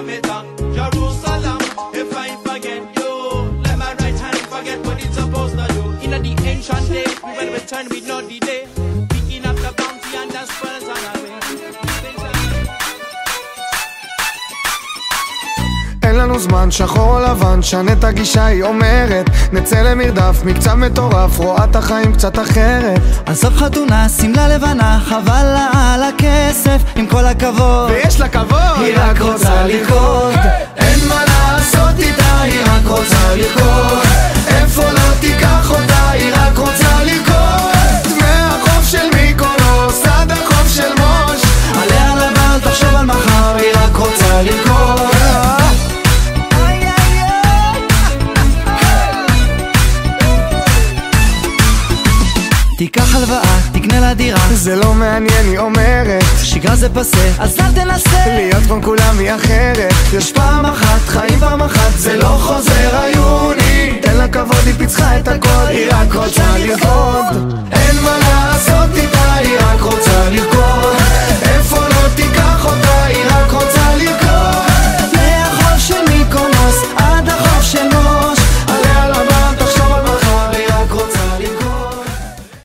for me tongue. Jerusalem, if I forget you, let my right hand forget what it's supposed to do. In the ancient days, we will return with no delay, picking up the bounty and the spoils on our way. אין לנו זמן, שחור או לבן, שנה את הגישה, היא אומרת נצא למרדף, מקצב מטורף, רואה את החיים קצת אחרת. עזוב חתונה, שמלה לבנה, חבל לה על הכסף, עם כל הכבוד ויש לה כבוד, היא רק רוצה לרקוד. אין מה לעשות איתה, היא רק רוצה לרקוד. איפה לא תיקח אותה, היא רק רוצה לרקוד. מהחוף של מיקונוס עד החוף של מוש, עליה לבל תחשוב על מחר, היא רק רוצה לרקוד. תיקח הלוואה, תקנה לה דירה, זה לא מעניין, היא אומרת שגרה זה פסה, אז אל תנסה להיות כמו כולם, היא אחרת. יש פעם אחת, חיים פעם אחת, זה לא חוזר היוני. תן לה כבוד, היא פיצחה את הכל, היא רק רוצה לרקוד. אין מה לעשות איתה, היא רק רוצה לרקוד.